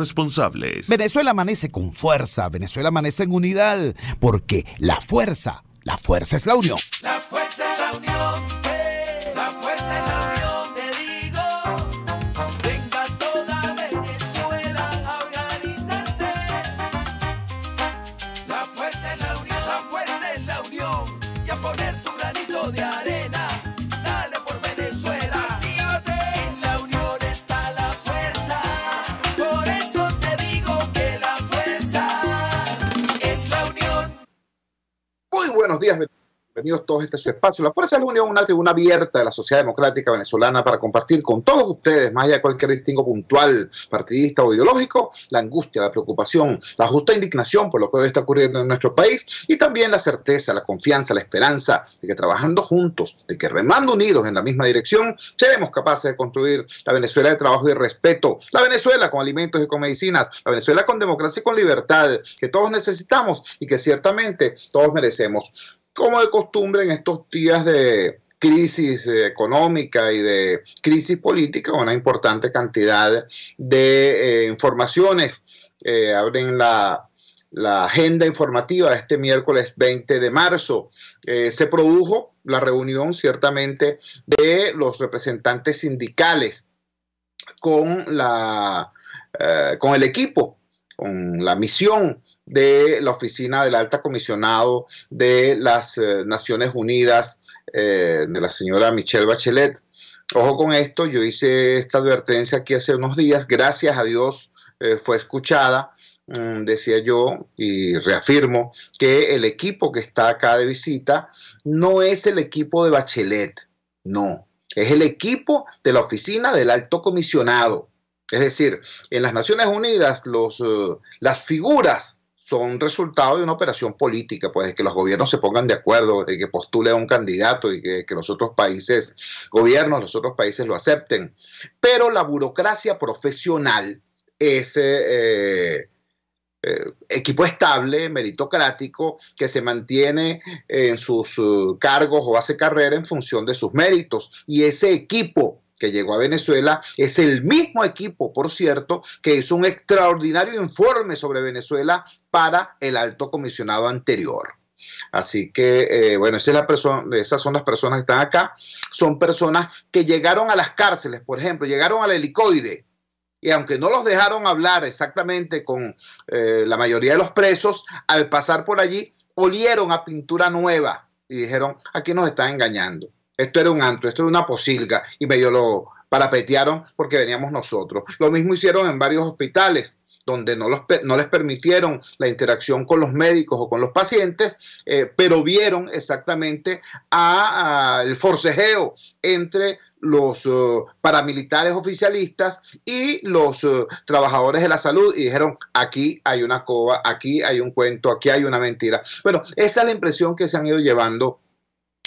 responsables. Venezuela amanece con fuerza, Venezuela amanece en unidad, porque la fuerza es la unión. La fuerza es la unión. La fuerza es la unión, te digo. Venga toda Venezuela a organizarse. La fuerza es la unión. La fuerza es la unión. Y a poner tu granito de arena. Dale por Venezuela. Actívate. En la unión está la fuerza. Por eso te digo que la fuerza es la unión. Muy buenos días, bienvenidos todos a este espacio. La Fuerza de la Unión, una tribuna abierta de la sociedad democrática venezolana para compartir con todos ustedes, más allá de cualquier distingo puntual, partidista o ideológico, la angustia, la preocupación, la justa indignación por lo que hoy está ocurriendo en nuestro país y también la certeza, la confianza, la esperanza de que trabajando juntos, de que remando unidos en la misma dirección, seremos capaces de construir la Venezuela de trabajo y respeto, la Venezuela con alimentos y con medicinas, la Venezuela con democracia y con libertad, que todos necesitamos y que ciertamente todos merecemos. Como de costumbre en estos días de crisis económica y de crisis política, una importante cantidad de informaciones abren la agenda informativa de este miércoles 20 de marzo. Se produjo la reunión ciertamente de los representantes sindicales con el equipo, con la misión de la oficina del Alta Comisionado de las Naciones Unidas, de la señora Michelle Bachelet. Ojo con esto, yo hice esta advertencia aquí hace unos días, gracias a Dios fue escuchada, decía yo, y reafirmo que el equipo que está acá de visita no es el equipo de Bachelet, no, es el equipo de la oficina del Alto Comisionado. Es decir, en las Naciones Unidas las figuras son resultado de una operación política, pues de que los gobiernos se pongan de acuerdo, de que postule a un candidato y que los otros países, los otros países lo acepten. Pero la burocracia profesional es equipo estable, meritocrático, que se mantiene en sus cargos o hace carrera en función de sus méritos. Y ese equipo que llegó a Venezuela es el mismo equipo, por cierto, que hizo un extraordinario informe sobre Venezuela para el alto comisionado anterior. Así que, bueno, esas son las personas que están acá. Son personas que llegaron a las cárceles, por ejemplo, llegaron al helicoide. Y aunque no los dejaron hablar exactamente con la mayoría de los presos, al pasar por allí, olieron a pintura nueva y dijeron, aquí nos están engañando. Esto era un antro, esto era una posilga, y medio lo parapetearon porque veníamos nosotros. Lo mismo hicieron en varios hospitales, donde no les permitieron la interacción con los médicos o con los pacientes, pero vieron exactamente el forcejeo entre los paramilitares oficialistas y los trabajadores de la salud y dijeron, aquí hay una coba, aquí hay un cuento, aquí hay una mentira. Bueno, esa es la impresión que se han ido llevando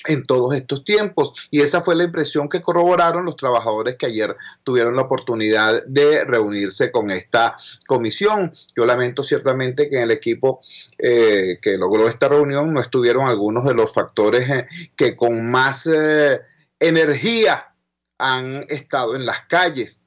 en todos estos tiempos, y esa fue la impresión que corroboraron los trabajadores que ayer tuvieron la oportunidad de reunirse con esta comisión. Yo lamento ciertamente que en el equipo que logró esta reunión no estuvieron algunos de los factores que con más energía han estado en las calles.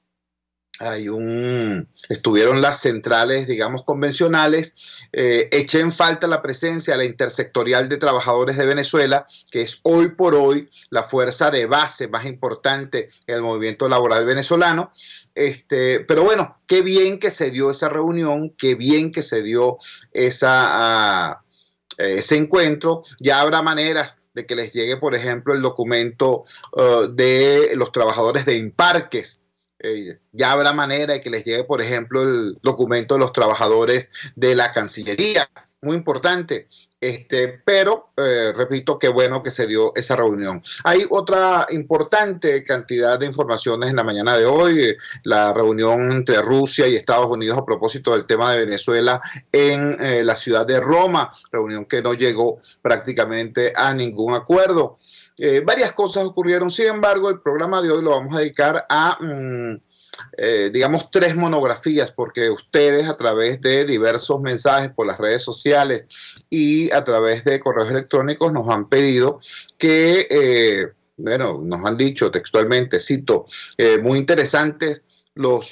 Estuvieron las centrales, digamos, convencionales. Eché en falta la presencia de la Intersectorial de Trabajadores de Venezuela, que es hoy por hoy la fuerza de base más importante en el movimiento laboral venezolano. Pero bueno, qué bien que se dio esa reunión, qué bien que se dio ese encuentro. Ya habrá maneras de que les llegue, por ejemplo, el documento de los trabajadores de Imparques. Ya habrá manera de que les llegue, por ejemplo, el documento de los trabajadores de la Cancillería, muy importante, pero repito, qué bueno que se dio esa reunión. Hay otra importante cantidad de informaciones en la mañana de hoy, la reunión entre Rusia y Estados Unidos a propósito del tema de Venezuela en la ciudad de Roma, reunión que no llegó prácticamente a ningún acuerdo. Varias cosas ocurrieron, sin embargo, el programa de hoy lo vamos a dedicar a, digamos, 3 monografías, porque ustedes a través de diversos mensajes por las redes sociales y a través de correos electrónicos nos han pedido que, bueno, nos han dicho textualmente, cito, muy interesantes los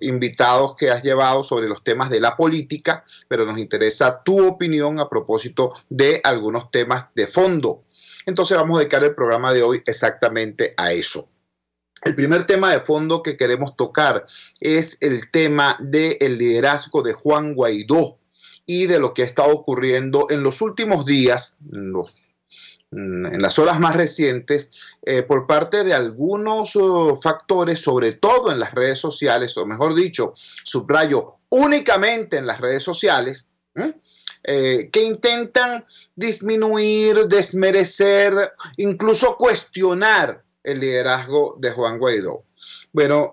invitados que has llevado sobre los temas de la política, pero nos interesa tu opinión a propósito de algunos temas de fondo. Entonces vamos a dedicar el programa de hoy exactamente a eso. El primer tema de fondo que queremos tocar es el tema del liderazgo de Juan Guaidó y de lo que ha estado ocurriendo en los últimos días, en las horas más recientes, por parte de algunos factores, sobre todo en las redes sociales, o mejor dicho, subrayo, únicamente en las redes sociales, que intentan disminuir, desmerecer, incluso cuestionar el liderazgo de Juan Guaidó. Bueno,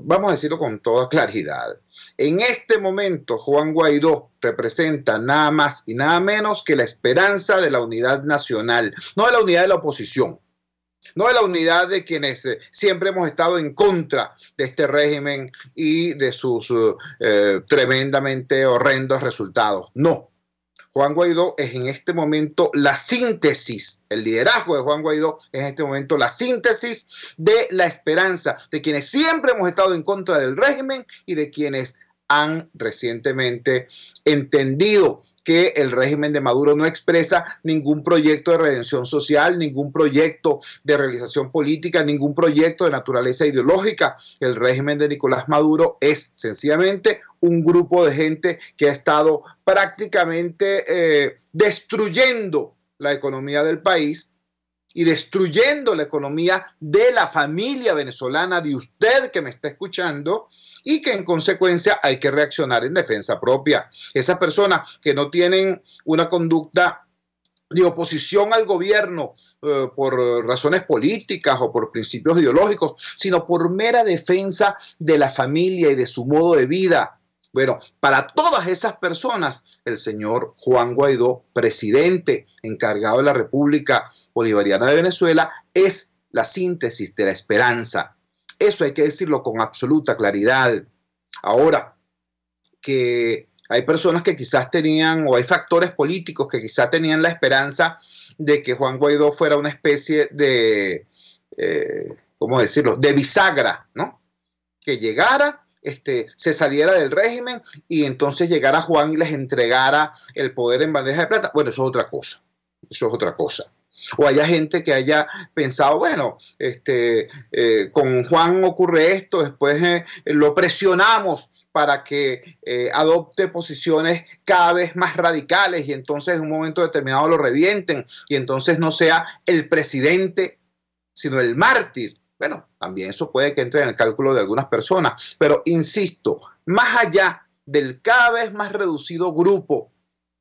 vamos a decirlo con toda claridad. En este momento, Juan Guaidó representa nada más y nada menos que la esperanza de la unidad nacional, no de la unidad de la oposición, no de la unidad de quienes siempre hemos estado en contra de este régimen y de sus tremendamente horrendos resultados. No. Juan Guaidó es en este momento la síntesis, el liderazgo de Juan Guaidó es en este momento la síntesis de la esperanza de quienes siempre hemos estado en contra del régimen y de quienes han recientemente entendido que el régimen de Maduro no expresa ningún proyecto de redención social, ningún proyecto de realización política, ningún proyecto de naturaleza ideológica. El régimen de Nicolás Maduro es sencillamente un grupo de gente que ha estado prácticamente destruyendo la economía del país y destruyendo la economía de la familia venezolana, de usted que me está escuchando, y que en consecuencia hay que reaccionar en defensa propia. Esas personas que no tienen una conducta de oposición al gobierno por razones políticas o por principios ideológicos, sino por mera defensa de la familia y de su modo de vida. Bueno, para todas esas personas, el señor Juan Guaidó, presidente encargado de la República Bolivariana de Venezuela, es la síntesis de la esperanza. Eso hay que decirlo con absoluta claridad. Ahora, que hay personas que quizás tenían, o hay factores políticos que quizás tenían la esperanza de que Juan Guaidó fuera una especie de, ¿cómo decirlo?, de bisagra, ¿no? Que llegara, se saliera del régimen y entonces llegara Juan y les entregara el poder en bandeja de plata. Bueno, eso es otra cosa. Eso es otra cosa. O haya gente que haya pensado, bueno, con Juan ocurre esto, después lo presionamos para que adopte posiciones cada vez más radicales y entonces en un momento determinado lo revienten y entonces no sea el presidente, sino el mártir. Bueno, también eso puede que entre en el cálculo de algunas personas, pero insisto, más allá del cada vez más reducido grupo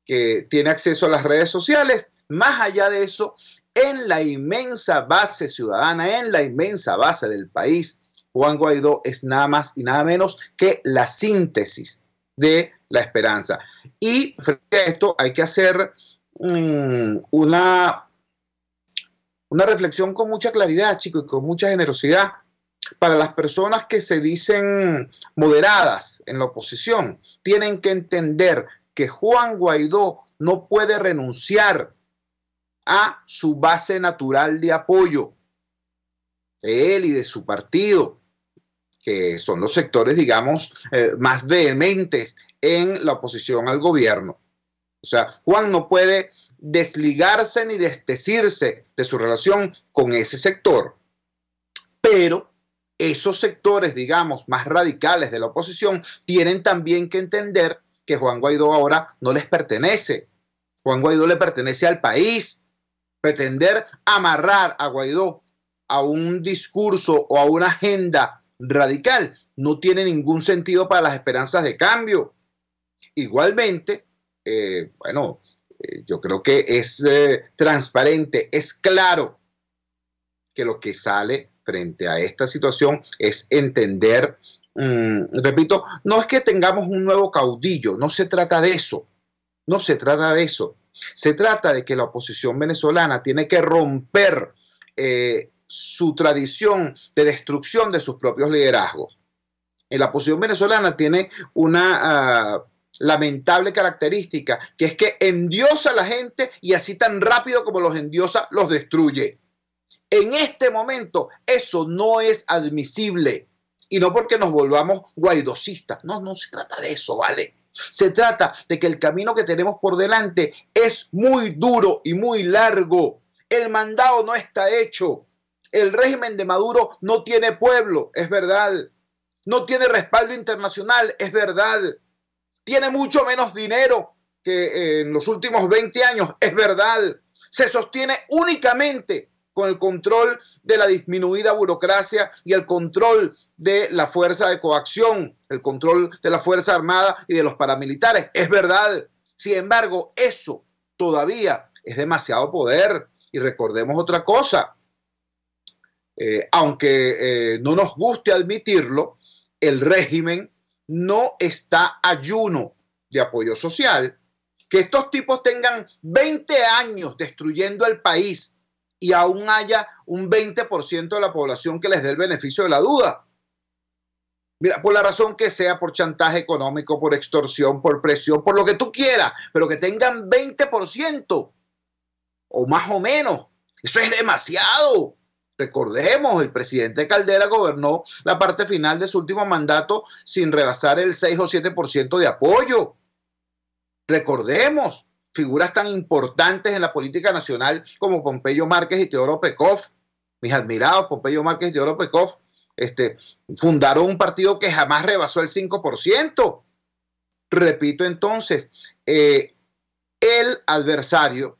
que tiene acceso a las redes sociales, más allá de eso, en la inmensa base ciudadana, en la inmensa base del país, Juan Guaidó es nada más y nada menos que la síntesis de la esperanza. Y frente a esto hay que hacer una reflexión con mucha claridad, chicos, y con mucha generosidad. Para las personas que se dicen moderadas en la oposición, tienen que entender que Juan Guaidó no puede renunciar a su base natural de apoyo de él y de su partido, que son los sectores, digamos, más vehementes en la oposición al gobierno. O sea, Juan no puede desligarse ni desdecirse de su relación con ese sector, pero esos sectores, digamos, más radicales de la oposición tienen también que entender que Juan Guaidó ahora no les pertenece. Juan Guaidó le pertenece al país. Pretender amarrar a Guaidó a un discurso o a una agenda radical no tiene ningún sentido para las esperanzas de cambio. Igualmente, yo creo que es transparente, es claro que lo que sale frente a esta situación es entender, repito, no es que tengamos un nuevo caudillo, no se trata de eso, no se trata de eso. Se trata de que la oposición venezolana tiene que romper su tradición de destrucción de sus propios liderazgos. La oposición venezolana tiene una lamentable característica, que es que endiosa a la gente y así tan rápido como los endiosa, los destruye. En este momento eso no es admisible y no porque nos volvamos guaidosistas. No, no se trata de eso, ¿vale? Se trata de que el camino que tenemos por delante es muy duro y muy largo. El mandado no está hecho. El régimen de Maduro no tiene pueblo, es verdad. No tiene respaldo internacional, es verdad. Tiene mucho menos dinero que en los últimos 20 años, es verdad. Se sostiene únicamente con el control de la disminuida burocracia y el control de la fuerza de coacción, el control de la Fuerza Armada y de los paramilitares. Es verdad. Sin embargo, eso todavía es demasiado poder. Y recordemos otra cosa. Aunque no nos guste admitirlo, el régimen no está ayuno de apoyo social. Que estos tipos tengan 20 años destruyendo el país y aún haya un 20% de la población que les dé el beneficio de la duda. Mira, por la razón que sea, por chantaje económico, por extorsión, por presión, por lo que tú quieras, pero que tengan 20% o más o menos. Eso es demasiado. Recordemos, el presidente Caldera gobernó la parte final de su último mandato sin rebasar el 6 o 7% de apoyo. Recordemos, figuras tan importantes en la política nacional como Pompeyo Márquez y Teodoro Pekov, mis admirados Pompeyo Márquez y Teodoro Pekov, fundaron un partido que jamás rebasó el 5%. Repito entonces, el adversario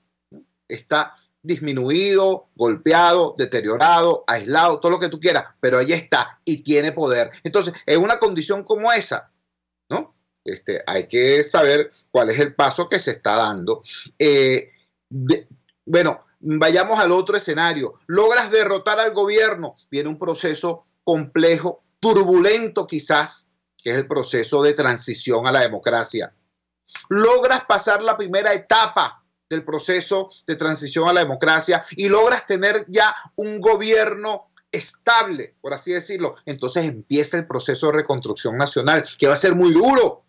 está disminuido, golpeado, deteriorado, aislado, todo lo que tú quieras, pero ahí está y tiene poder. Entonces, en una condición como esa, ¿no? Hay que saber cuál es el paso que se está dando. Bueno, vayamos al otro escenario. Logras derrotar al gobierno. Viene un proceso complejo, turbulento quizás, que es el proceso de transición a la democracia. Logras pasar la primera etapa del proceso de transición a la democracia y logras tener ya un gobierno estable, por así decirlo. Entonces empieza el proceso de reconstrucción nacional, que va a ser muy duro,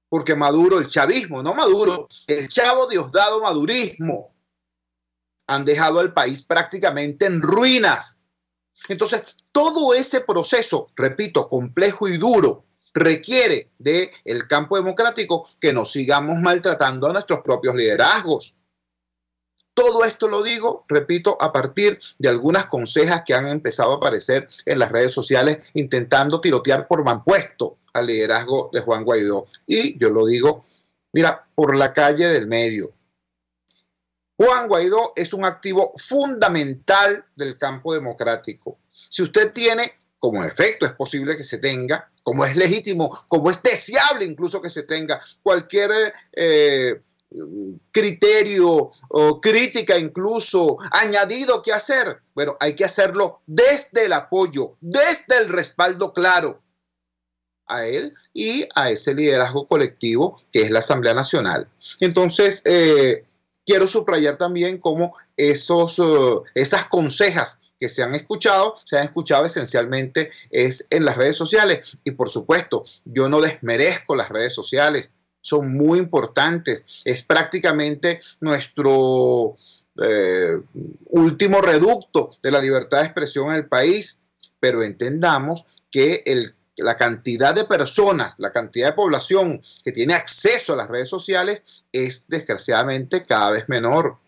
porque Maduro, el chavismo, no Maduro, el Chavo Diosdado madurismo, han dejado al país prácticamente en ruinas. Entonces, todo ese proceso, repito, complejo y duro, requiere del campo democrático que nos sigamos maltratando a nuestros propios liderazgos. Todo esto lo digo, repito, a partir de algunas consejas que han empezado a aparecer en las redes sociales intentando tirotear por manpuesto al liderazgo de Juan Guaidó. Y yo lo digo, mira, por la calle del medio. Juan Guaidó es un activo fundamental del campo democrático. Si usted tiene, como efecto es posible que se tenga, como es legítimo, como es deseable incluso que se tenga cualquier criterio o crítica incluso añadido que hacer, bueno, hay que hacerlo desde el apoyo, desde el respaldo claro a él y a ese liderazgo colectivo que es la Asamblea Nacional. Entonces, quiero subrayar también cómo esas consejas que se han escuchado esencialmente es en las redes sociales. Y por supuesto, yo no desmerezco las redes sociales, son muy importantes. Es prácticamente nuestro último reducto de la libertad de expresión en el país, pero entendamos que la cantidad de personas, la cantidad de población que tiene acceso a las redes sociales es desgraciadamente cada vez menor.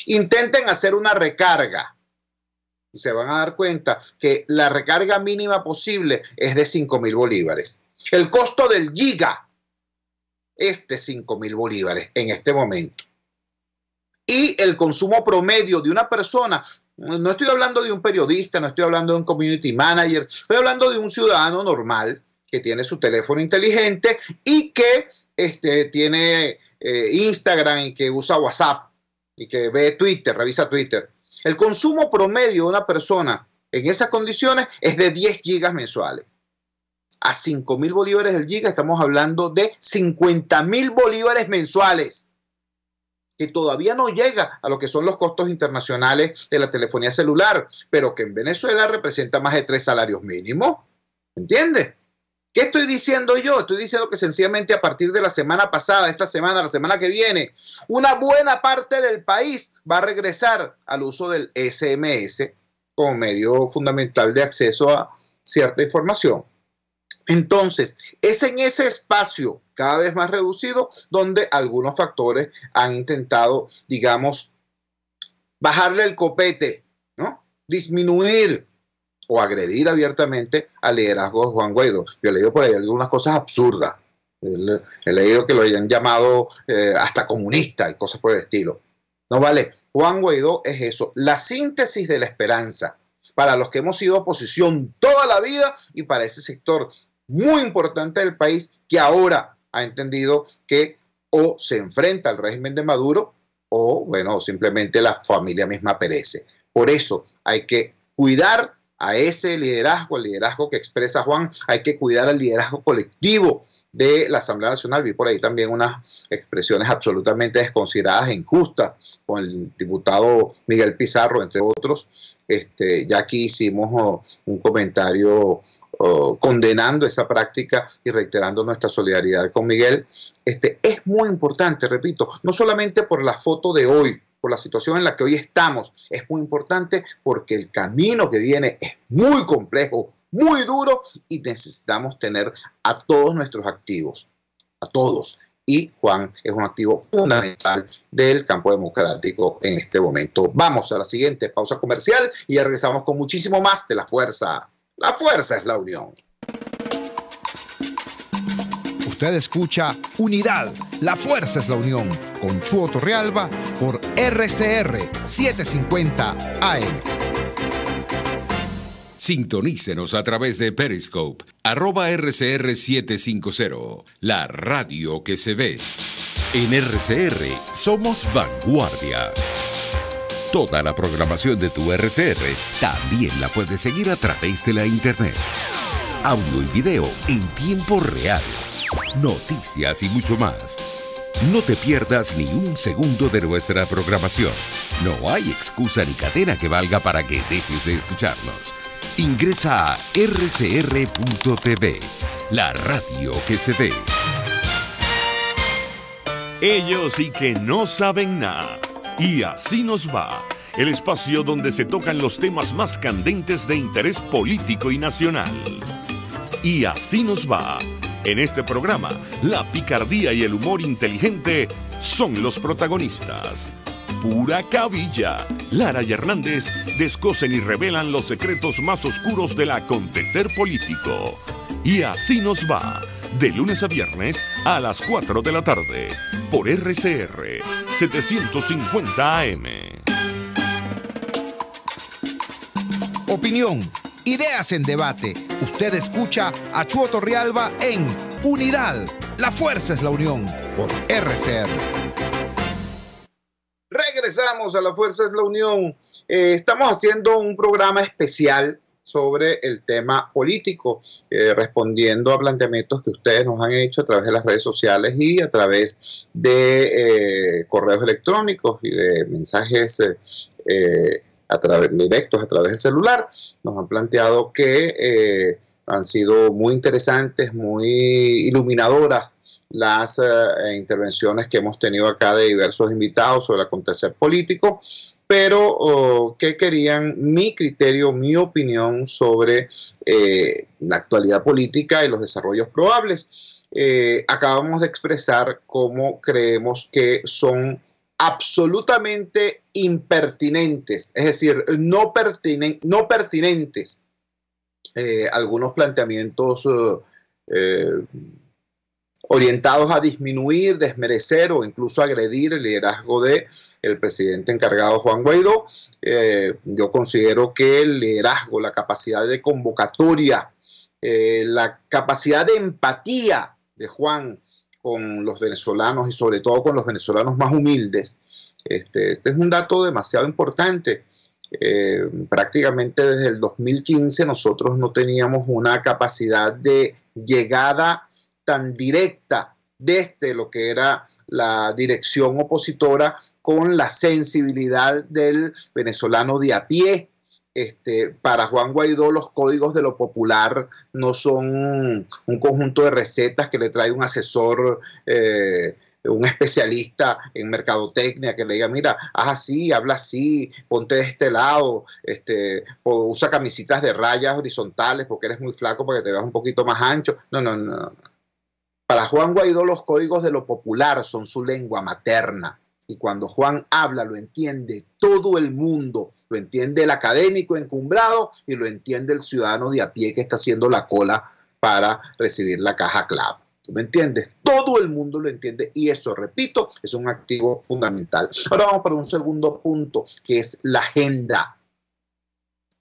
Intenten hacer una recarga. Se van a dar cuenta que la recarga mínima posible es de 5.000 bolívares. El costo del giga es de 5.000 bolívares en este momento. Y el consumo promedio de una persona, no estoy hablando de un periodista, no estoy hablando de un community manager, estoy hablando de un ciudadano normal que tiene su teléfono inteligente y que tiene Instagram y que usa WhatsApp y que ve Twitter, revisa Twitter. El consumo promedio de una persona en esas condiciones es de 10 gigas mensuales. A 5.000 bolívares el giga estamos hablando de 50.000 bolívares mensuales, que todavía no llega a lo que son los costos internacionales de la telefonía celular, pero que en Venezuela representa más de 3 salarios mínimos. ¿Entiendes? ¿Qué estoy diciendo yo? Estoy diciendo que sencillamente a partir de la semana pasada, esta semana, la semana que viene, una buena parte del país va a regresar al uso del SMS como medio fundamental de acceso cierta información. Entonces, es en ese espacio cada vez más reducido donde algunos factores han intentado, digamos, bajarle el copete, ¿no? Disminuir o agredir abiertamente al liderazgo de Juan Guaidó. Yo he leído por ahí algunas cosas absurdas. He leído que lo hayan llamado hasta comunista y cosas por el estilo. No vale, Juan Guaidó es eso, la síntesis de la esperanza para los que hemos sido oposición toda la vida y para ese sector muy importante del país que ahora ha entendido que o se enfrenta al régimen de Maduro o, bueno, simplemente la familia misma perece. Por eso hay que cuidar a ese liderazgo, el liderazgo que expresa Juan, hay que cuidar al liderazgo colectivo de la Asamblea Nacional. Vi por ahí también unas expresiones absolutamente desconsideradas e injustas con el diputado Miguel Pizarro, entre otros. Ya aquí hicimos un comentario condenando esa práctica y reiterando nuestra solidaridad con Miguel. Es muy importante, repito, no solamente por la foto de hoy, por la situación en la que hoy estamos, es muy importante porque el camino que viene es muy complejo, muy duro y necesitamos tener a todos nuestros activos, a todos. Y Juan es un activo fundamental del campo democrático en este momento. Vamos a la siguiente pausa comercial y ya regresamos con muchísimo más de La Fuerza. La fuerza es la unión. Usted escucha Unidad, la fuerza es la unión, con Chuo Torrealba por RCR 750 AM. Sintonícenos a través de Periscope, @RCR750, la radio que se ve. En RCR somos vanguardia. Toda la programación de tu RCR también la puedes seguir a través de la internet. Audio y video en tiempo real. Noticias y mucho más. No te pierdas ni un segundo de nuestra programación. No hay excusa ni cadena que valga para que dejes de escucharnos. Ingresa a rcr.tv, la radio que se ve. Ellos sí que no saben nada. Y así nos va, el espacio donde se tocan los temas más candentes de interés político y nacional. Y así nos va. En este programa, la picardía y el humor inteligente son los protagonistas. Pura cabilla. Lara y Hernández descosen y revelan los secretos más oscuros del acontecer político. Y así nos va, de lunes a viernes a las 4 de la tarde, por RCR 750 AM. Opinión, ideas en debate. Usted escucha a Chuo Torrealba en Unidad, la fuerza es la unión, por RCR. Regresamos a La Fuerza es la Unión. Estamos haciendo un programa especial sobre el tema político, respondiendo a planteamientos que ustedes nos han hecho a través de las redes sociales y a través de correos electrónicos y de mensajes directos a través del celular. Nos han planteado que han sido muy interesantes, muy iluminadoras las intervenciones que hemos tenido acá de diversos invitados sobre el acontecer político, pero que querían mi criterio, mi opinión sobre la actualidad política y los desarrollos probables. Acabamos de expresar cómo creemos que son absolutamente impertinentes, es decir, no pertinentes algunos planteamientos orientados a disminuir, desmerecer o incluso agredir el liderazgo del presidente encargado Juan Guaidó. Yo considero que el liderazgo, la capacidad de convocatoria, la capacidad de empatía de Juan con los venezolanos y sobre todo con los venezolanos más humildes, este es un dato demasiado importante. Prácticamente desde el 2015 nosotros no teníamos una capacidad de llegada tan directa desde lo que era la dirección opositora con la sensibilidad del venezolano de a pie. Para Juan Guaidó los códigos de lo popular no son un conjunto de recetas que le trae un asesor un especialista en mercadotecnia que le diga, mira, haz así, habla así, ponte de este lado, usa camisitas de rayas horizontales porque eres muy flaco para que te veas un poquito más ancho. No, no, no. Para Juan Guaidó los códigos de lo popular son su lengua materna. Y cuando Juan habla, lo entiende todo el mundo. Lo entiende el académico encumbrado y lo entiende el ciudadano de a pie que está haciendo la cola para recibir la caja clave. ¿Tú me entiendes? Todo el mundo lo entiende y eso, repito, es un activo fundamental. Ahora vamos para un segundo punto, que es la agenda.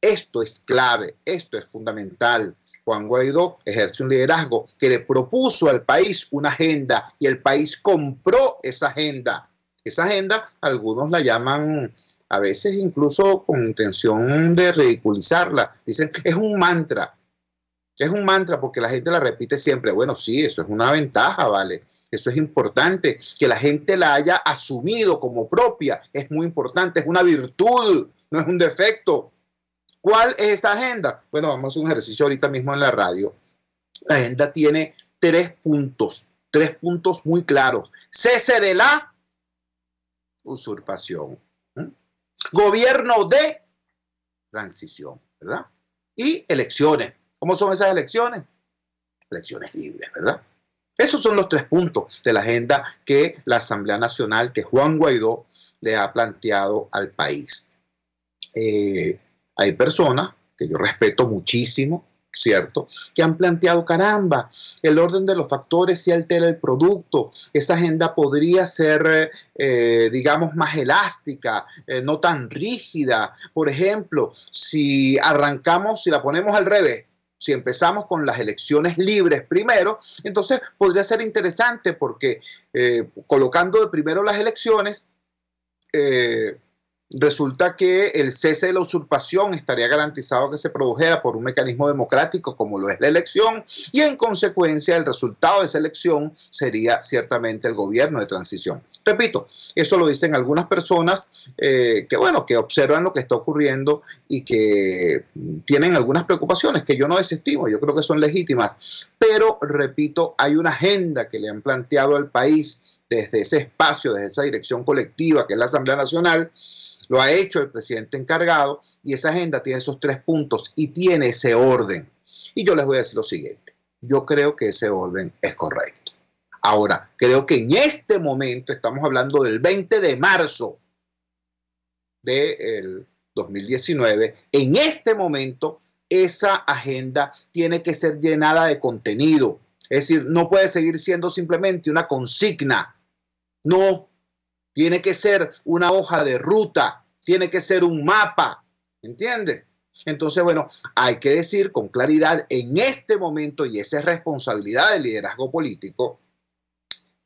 Esto es clave, esto es fundamental. Juan Guaidó ejerce un liderazgo que le propuso al país una agenda y el país compró esa agenda. Esa agenda, algunos la llaman, a veces incluso con intención de ridiculizarla. Dicen, es un mantra porque la gente la repite siempre. Bueno, sí, eso es una ventaja, ¿vale? Eso es importante. Que la gente la haya asumido como propia es muy importante, es una virtud, no es un defecto. ¿Cuál es esa agenda? Bueno, vamos a hacer un ejercicio ahorita mismo en la radio. La agenda tiene 3 puntos muy claros. Cese de la usurpación. Gobierno de transición, ¿verdad? Y elecciones. ¿Cómo son esas elecciones? Elecciones libres, ¿verdad? Esos son los 3 puntos de la agenda que la Asamblea Nacional, que Juan Guaidó le ha planteado al país. Hay personas que yo respeto muchísimo, ¿cierto?, que han planteado, caramba, el orden de los factores sí altera el producto, esa agenda podría ser, digamos, más elástica, no tan rígida. Por ejemplo, si la ponemos al revés, si empezamos con las elecciones libres primero, entonces podría ser interesante porque colocando de primero las elecciones, resulta que el cese de la usurpación estaría garantizado que se produjera por un mecanismo democrático como lo es la elección y en consecuencia el resultado de esa elección sería ciertamente el gobierno de transición. Repito, eso lo dicen algunas personas que observan lo que está ocurriendo y que tienen algunas preocupaciones que yo no desestimo, yo creo que son legítimas, pero repito, hay una agenda que le han planteado al país desde ese espacio, desde esa dirección colectiva que es la Asamblea Nacional. Lo ha hecho el presidente encargado y esa agenda tiene esos 3 puntos y tiene ese orden. Y yo les voy a decir lo siguiente, yo creo que ese orden es correcto. Ahora, creo que en este momento, estamos hablando del 20 de marzo del 2019, en este momento esa agenda tiene que ser llenada de contenido. Es decir, no puede seguir siendo simplemente una consigna, no. Tiene que ser una hoja de ruta, tiene que ser un mapa, ¿entiendes? Entonces, bueno, hay que decir con claridad en este momento, y esa es responsabilidad del liderazgo político,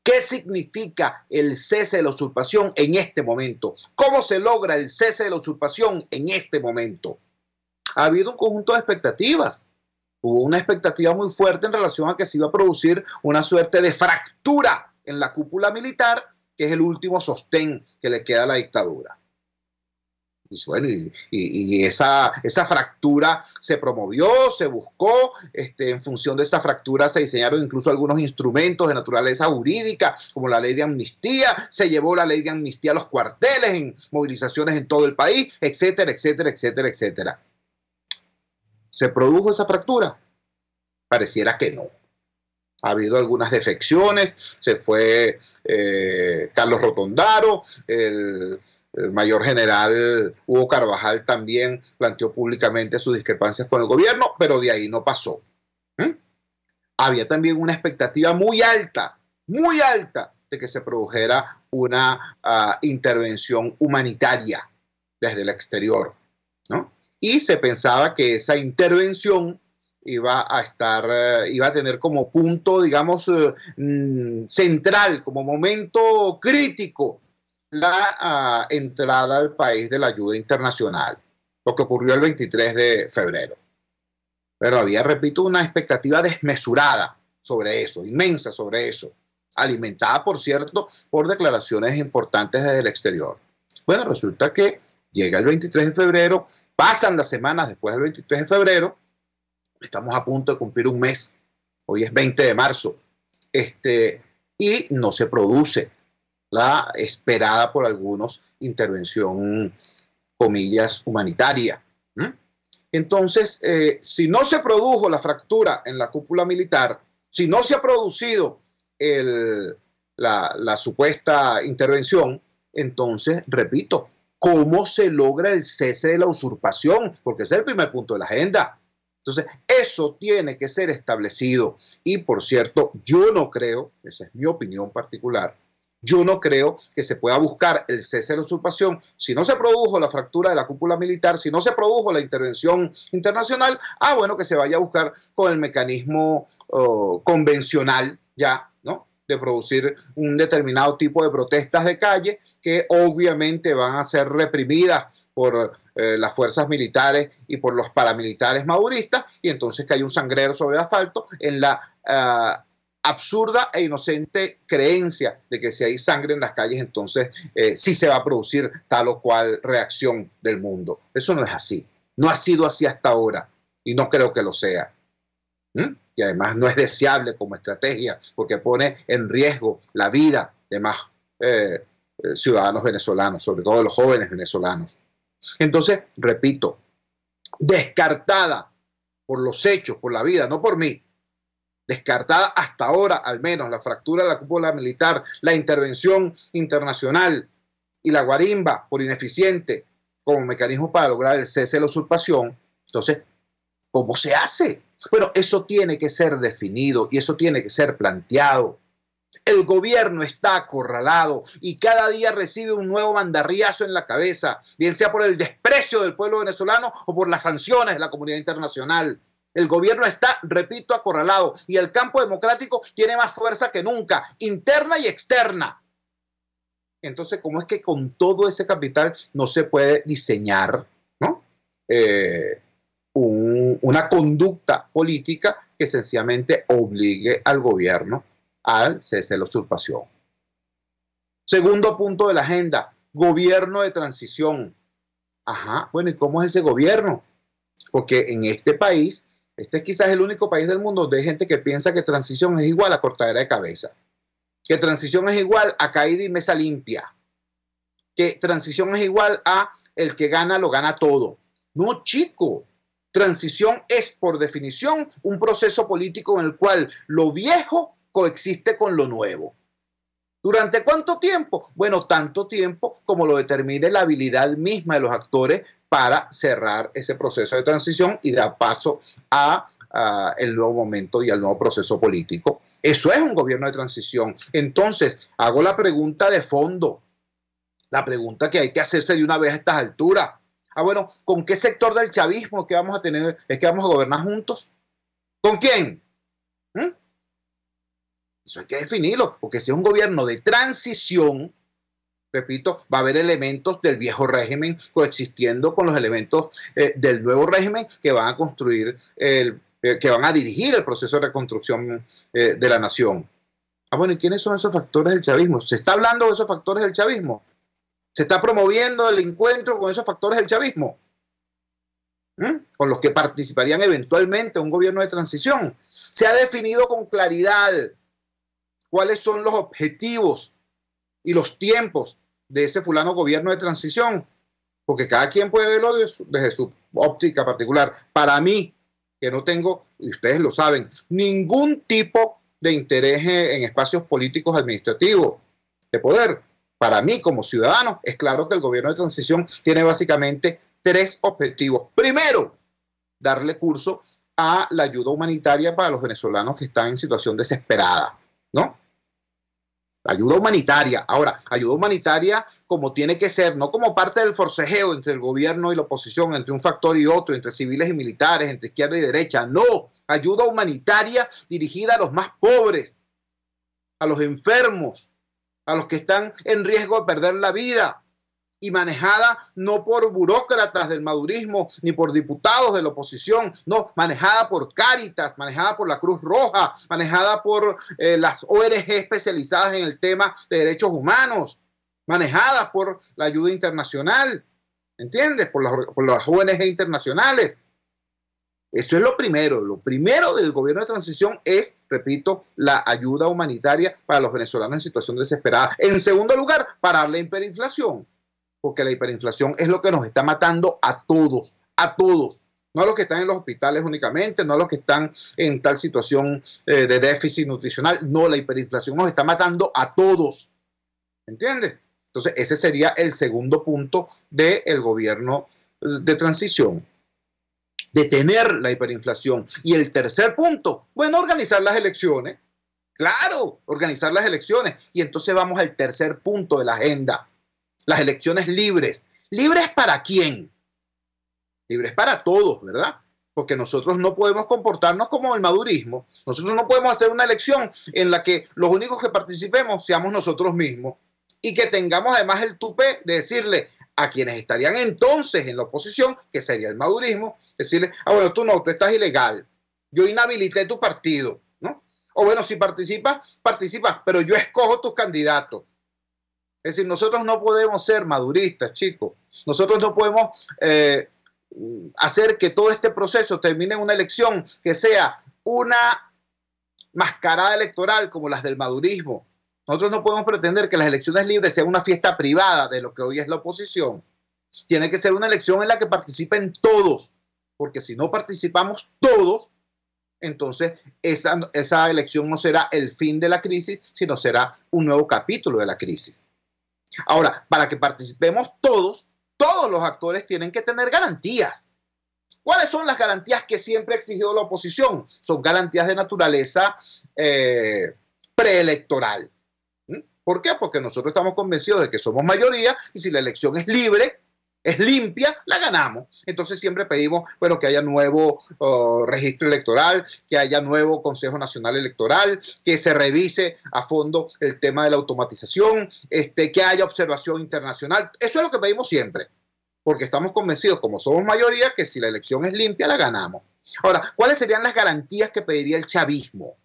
¿qué significa el cese de la usurpación en este momento? ¿Cómo se logra el cese de la usurpación en este momento? Ha habido un conjunto de expectativas. Hubo una expectativa muy fuerte en relación a que se iba a producir una suerte de fractura en la cúpula militar, que es el último sostén que le queda a la dictadura. Y bueno, esa fractura se promovió, se buscó, en función de esa fractura se diseñaron incluso algunos instrumentos de naturaleza jurídica, como la ley de amnistía, se llevó la ley de amnistía a los cuarteles, en movilizaciones en todo el país, etcétera, etcétera, etcétera, etcétera. ¿Se produjo esa fractura? Pareciera que no. Ha habido algunas defecciones, se fue Carlos Rotondaro, el mayor general Hugo Carvajal también planteó públicamente sus discrepancias con el gobierno, pero de ahí no pasó. Había también una expectativa muy alta, de que se produjera una intervención humanitaria desde el exterior, ¿no? Y se pensaba que esa intervención iba a tener como punto, digamos, central, como momento crítico, la entrada al país de la ayuda internacional, lo que ocurrió el 23 de febrero. Pero había, repito, una expectativa desmesurada sobre eso, inmensa sobre eso, alimentada, por cierto, por declaraciones importantes desde el exterior. Bueno, resulta que llega el 23 de febrero, pasan las semanas después del 23 de febrero, estamos a punto de cumplir un mes, hoy es 20 de marzo, y no se produce la esperada por algunos intervención, comillas, humanitaria. Entonces, si no se produjo la fractura en la cúpula militar, si no se ha producido la supuesta intervención, entonces, repito, ¿cómo se logra el cese de la usurpación? Porque ese es el primer punto de la agenda. Entonces, eso tiene que ser establecido. Y, por cierto, yo no creo, esa es mi opinión particular, yo no creo que se pueda buscar el cese de la usurpación si no se produjo la fractura de la cúpula militar, si no se produjo la intervención internacional. Bueno, que se vaya a buscar con el mecanismo convencional ya, ¿no?, de producir un determinado tipo de protestas de calle que obviamente van a ser reprimidas por las fuerzas militares y por los paramilitares maduristas, y entonces que hay un sangrero sobre el asfalto en la absurda e inocente creencia de que si hay sangre en las calles, entonces sí se va a producir tal o cual reacción del mundo. Eso no es así. No ha sido así hasta ahora y no creo que lo sea. Y además no es deseable como estrategia porque pone en riesgo la vida de más ciudadanos venezolanos, sobre todo los jóvenes venezolanos. Entonces, repito, descartada por los hechos, por la vida, no por mí, descartada hasta ahora al menos la fractura de la cúpula militar, la intervención internacional y la guarimba por ineficiente como mecanismo para lograr el cese de la usurpación. Entonces, ¿cómo se hace? Bueno, eso tiene que ser definido y eso tiene que ser planteado. El gobierno está acorralado y cada día recibe un nuevo mandarriazo en la cabeza, bien sea por el desprecio del pueblo venezolano o por las sanciones de la comunidad internacional. El gobierno está, repito, acorralado y el campo democrático tiene más fuerza que nunca, interna y externa. Entonces, ¿cómo es que con todo ese capital no se puede diseñar, ¿no?, una conducta política que sencillamente obligue al gobierno al cese de la usurpación? Segundo punto de la agenda, gobierno de transición. Bueno, ¿y cómo es ese gobierno? Porque en este país, este es quizás el único país del mundo donde hay gente que piensa que transición es igual a cortadera de cabeza, que transición es igual a caída y mesa limpia, que transición es igual a el que gana lo gana todo. No, chico. Transición es, por definición, un proceso político en el cual lo viejo coexiste con lo nuevo. ¿Durante cuánto tiempo? Bueno, tanto tiempo como lo determine la habilidad misma de los actores para cerrar ese proceso de transición y dar paso a el nuevo momento y al nuevo proceso político. Eso es un gobierno de transición. Entonces, hago la pregunta de fondo, la pregunta que hay que hacerse de una vez a estas alturas. Bueno, ¿con qué sector del chavismo que vamos a tener, es que vamos a gobernar juntos? ¿Con quién? Eso hay que definirlo, porque si es un gobierno de transición, repito, va a haber elementos del viejo régimen coexistiendo con los elementos del nuevo régimen que van a construir, que van a dirigir el proceso de reconstrucción de la nación. Bueno, ¿y quiénes son esos factores del chavismo? ¿Se está hablando de esos factores del chavismo? ¿Se está promoviendo el encuentro con esos factores del chavismo? Con los que participarían eventualmente un gobierno de transición. Se ha definido con claridad cuáles son los objetivos y los tiempos de ese fulano gobierno de transición, porque cada quien puede verlo desde su óptica particular. Para mí, que no tengo, y ustedes lo saben, ningún tipo de interés en espacios políticos administrativos de poder, para mí como ciudadano es claro que el gobierno de transición tiene básicamente tres objetivos. Primero, darle curso a la ayuda humanitaria para los venezolanos que están en situación desesperada, ¿no? Ayuda humanitaria. Ahora, ayuda humanitaria como tiene que ser, no como parte del forcejeo entre el gobierno y la oposición, entre un factor y otro, entre civiles y militares, entre izquierda y derecha. No, ayuda humanitaria dirigida a los más pobres, a los enfermos, a los que están en riesgo de perder la vida, y manejada no por burócratas del madurismo ni por diputados de la oposición, no, manejada por Cáritas, manejada por la Cruz Roja, manejada por las ONG especializadas en el tema de derechos humanos, manejada por la ayuda internacional, ¿entiendes? Por las ONG internacionales. Eso es lo primero. Lo primero del gobierno de transición es, repito, la ayuda humanitaria para los venezolanos en situación desesperada. En segundo lugar, parar la hiperinflación, porque la hiperinflación es lo que nos está matando a todos, a todos. No a los que están en los hospitales únicamente, no a los que están en tal situación de déficit nutricional. No, la hiperinflación nos está matando a todos. ¿Entiendes? Entonces, ese sería el segundo punto del gobierno de transición. Detener la hiperinflación. Y el tercer punto, bueno, organizar las elecciones. Claro, organizar las elecciones. Y entonces vamos al tercer punto de la agenda. Las elecciones libres. ¿Libres para quién? Libres para todos, ¿verdad? Porque nosotros no podemos comportarnos como el madurismo. Nosotros no podemos hacer una elección en la que los únicos que participemos seamos nosotros mismos y que tengamos además el tupé de decirle a quienes estarían entonces en la oposición, que sería el madurismo, decirle, bueno, tú no, tú estás ilegal, yo inhabilité tu partido, ¿no? O bueno, si participas, pero yo escojo tus candidatos. Es decir, nosotros no podemos ser maduristas, chicos. Nosotros no podemos hacer que todo este proceso termine en una elección que sea una mascarada electoral como las del madurismo. Nosotros no podemos pretender que las elecciones libres sean una fiesta privada de lo que hoy es la oposición. Tiene que ser una elección en la que participen todos, porque si no participamos todos, entonces esa elección no será el fin de la crisis, sino será un nuevo capítulo de la crisis. Ahora, para que participemos todos los actores tienen que tener garantías. ¿Cuáles son las garantías que siempre ha exigido la oposición? Son garantías de naturaleza preelectoral. ¿Por qué? Porque nosotros estamos convencidos de que somos mayoría y si la elección es libre, es limpia, la ganamos. Entonces siempre pedimos, bueno, que haya nuevo registro electoral, que haya nuevo Consejo Nacional Electoral, que se revise a fondo el tema de la automatización, que haya observación internacional. Eso es lo que pedimos siempre, porque estamos convencidos, como somos mayoría, que si la elección es limpia, la ganamos. Ahora, ¿cuáles serían las garantías que pediría el chavismo?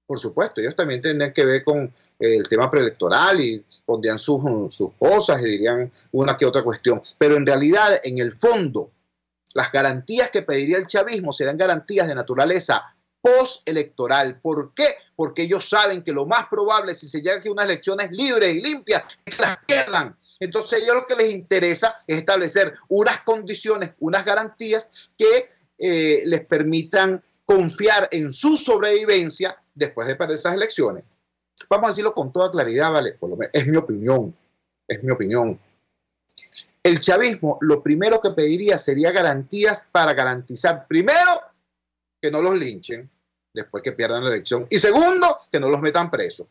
Por supuesto, ellos también tendrían que ver con el tema preelectoral y pondrían sus cosas y dirían una que otra cuestión. Pero en realidad, en el fondo, las garantías que pediría el chavismo serán garantías de naturaleza postelectoral. ¿Por qué? Porque ellos saben que lo más probable, si se llega a unas elecciones libres y limpias, es que las pierdan. Entonces, a ellos lo que les interesa es establecer unas condiciones, unas garantías que les permitan confiar en su sobrevivencia después de perder esas elecciones. Vamos a decirlo con toda claridad, ¿vale? Por lo menos, es mi opinión. El chavismo lo primero que pediría sería garantías para garantizar, primero, que no los linchen después que pierdan la elección, y segundo, que no los metan presos.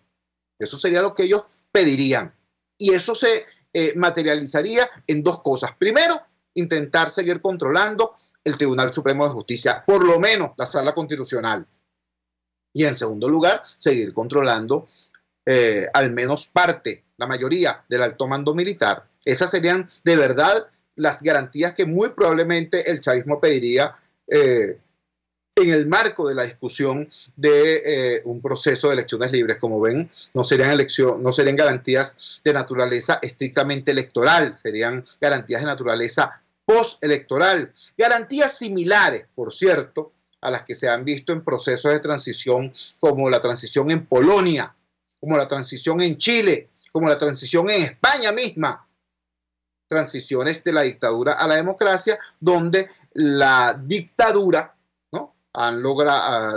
Eso sería lo que ellos pedirían. Y eso se materializaría en dos cosas. Primero, intentar seguir controlando el Tribunal Supremo de Justicia, por lo menos la Sala Constitucional. Y en segundo lugar, seguir controlando al menos parte, la mayoría del alto mando militar. Esas serían de verdad las garantías que muy probablemente el chavismo pediría en el marco de la discusión de un proceso de elecciones libres. Como ven, no serían garantías de naturaleza estrictamente electoral, serían garantías de naturaleza postelectoral. Garantías similares, por cierto, a las que se han visto en procesos de transición, como la transición en Polonia, como la transición en Chile, como la transición en España misma. Transiciones de la dictadura a la democracia, donde la dictadura, ¿no?,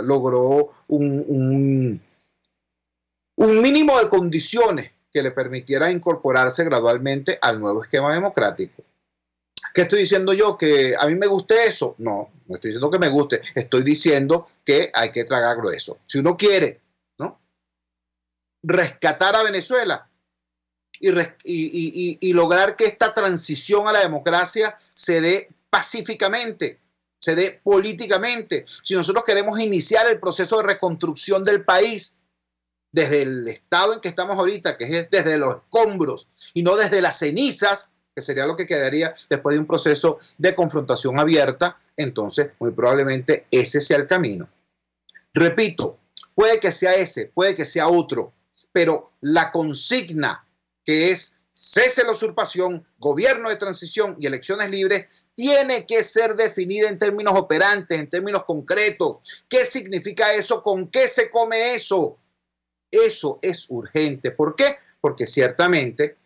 logró un mínimo de condiciones que le permitiera incorporarse gradualmente al nuevo esquema democrático. ¿Qué estoy diciendo yo? ¿Que a mí me guste eso? No, no estoy diciendo que me guste. Estoy diciendo que hay que tragar grueso. Si uno quiere, ¿no?, rescatar a Venezuela y lograr que esta transición a la democracia se dé pacíficamente, se dé políticamente. Si nosotros queremos iniciar el proceso de reconstrucción del país desde el estado en que estamos ahorita, que es desde los escombros y no desde las cenizas, que sería lo que quedaría después de un proceso de confrontación abierta, entonces muy probablemente ese sea el camino. Repito, puede que sea ese, puede que sea otro, pero la consigna que es cese la usurpación, gobierno de transición y elecciones libres, tiene que ser definida en términos operantes, en términos concretos. ¿Qué significa eso? ¿Con qué se come eso? Eso es urgente. ¿Por qué? Porque ciertamente